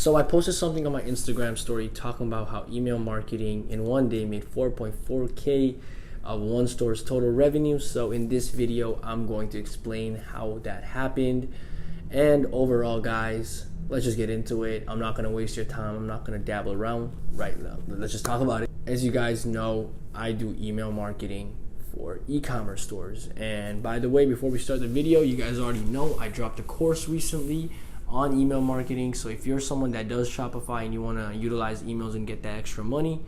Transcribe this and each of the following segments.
So I posted something on my Instagram story talking about how email marketing in one day made 4.4K of one store's total revenue. So in this video, I'm going to explain how that happened. And overall, guys, let's just get into it. I'm not going to waste your time. I'm not going to dabble around right now. Let's just talk about it. As you guys know, I do email marketing for e-commerce stores. And by the way, before we start the video, you guys already know I dropped a course recently on email marketing. So if you're someone that does Shopify and you want to utilize emails and get that extra money,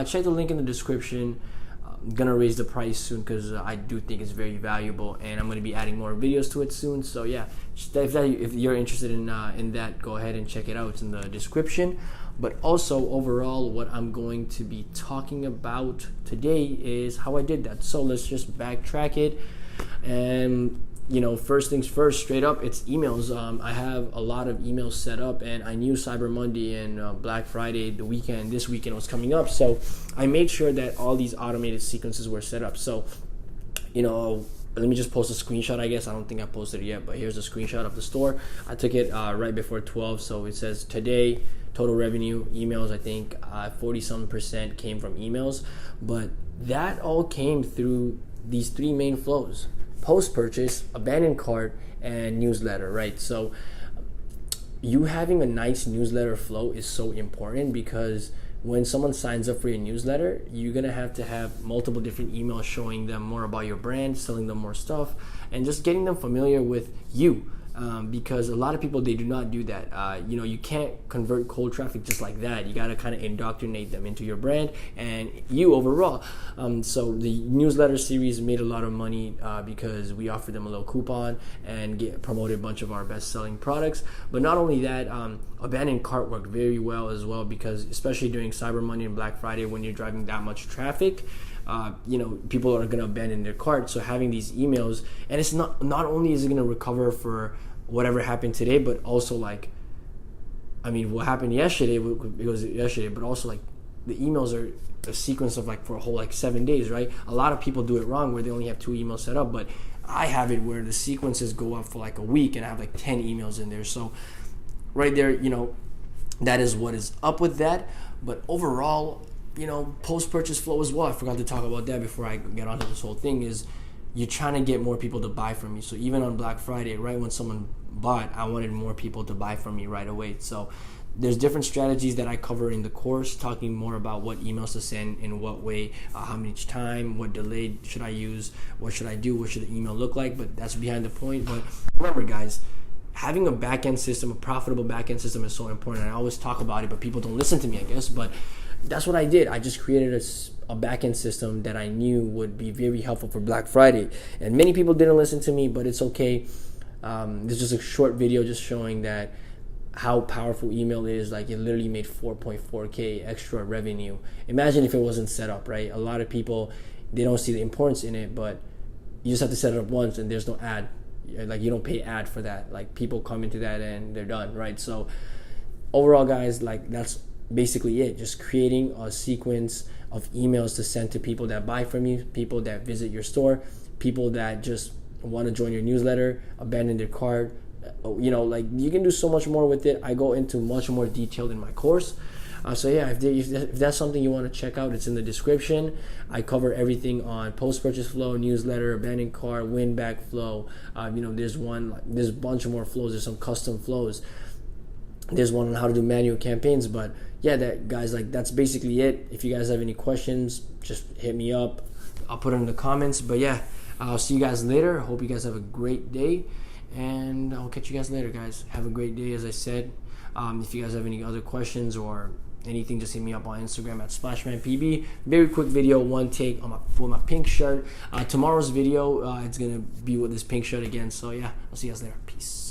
check the link in the description. I'm gonna raise the price soon because I do think it's very valuable, and I'm gonna be adding more videos to it soon. So yeah, if you're interested in that, go ahead and check it out. It's in the description. But also overall, what I'm going to be talking about today is how I did that. So let's just backtrack it. And first things first, straight up, it's emails. I have a lot of emails set up, and I knew Cyber Monday and Black Friday, this weekend was coming up. So I made sure that all these automated sequences were set up. So, let me just post a screenshot, I guess. I don't think I posted it yet, but here's a screenshot of the store. I took it right before 12. So it says today, total revenue, emails, I think 40-something% came from emails. But that all came through these three main flows: post-purchase, abandoned cart, and newsletter, right? So you having a nice newsletter flow is so important, because when someone signs up for your newsletter, you're gonna have to have multiple different emails showing them more about your brand, selling them more stuff, and just getting them familiar with you. Because a lot of people, they do not do that. You can't convert cold traffic just like that. You got to kind of indoctrinate them into your brand and you overall. So the newsletter series made a lot of money because we offered them a little coupon and promoted a bunch of our best-selling products. But not only that, abandoned cart worked very well as well, because especially during Cyber Monday and Black Friday, when you're driving that much traffic, people are going to abandon their cart. So having these emails, and it's not only is it going to recover for whatever happened today, but also what happened yesterday, it was yesterday, but also the emails are a sequence of for a whole 7 days, right? A lot of people do it wrong where they only have 2 emails set up, but I have it where the sequences go up for a week and I have 10 emails in there. So right there, that is what is up with that. But overall, post-purchase flow as well, I forgot to talk about that before I get onto this whole thing, is you're trying to get more people to buy from you. So even on Black Friday, right when someone bought, I wanted more people to buy from me right away. So there's different strategies that I cover in the course, talking more about what emails to send, in what way, how much time, what delay should I use, what should I do, what should the email look like. But that's behind the point. But remember, guys, having a back-end system, a profitable back-end system, is so important. I always talk about it, but people don't listen to me, I guess. But that's what I did. I just created a back-end system that I knew would be very helpful for Black Friday. And many people didn't listen to me, but it's okay. This is just a short video just showing that how powerful email is. It literally made 4.4K extra revenue. Imagine if it wasn't set up, right? A lot of people, they don't see the importance in it, but you just have to set it up once and there's no ad. You don't pay ad for that. People come into that and they're done, right? So overall, guys, that's basically it. Just creating a sequence of emails to send to people that buy from you, people that visit your store, people that just want to join your newsletter, abandon their cart. You can do so much more with it. I go into much more detail in my course. So yeah, if that's something you want to check out, it's in the description. I cover everything on post-purchase flow, newsletter, abandoned cart, win-back flow. There's a bunch of more flows. There's some custom flows. There's one on how to do manual campaigns. But yeah, that's basically it. If you guys have any questions, just hit me up. I'll put it in the comments. But yeah, I'll see you guys later. Hope you guys have a great day, and I'll catch you guys later, guys. Have a great day, as I said. If you guys have any other questions or anything, just hit me up on Instagram at SplashmanPB. Very quick video, one take with my pink shirt. Tomorrow's video, it's gonna be with this pink shirt again. So yeah, I'll see you guys later. Peace.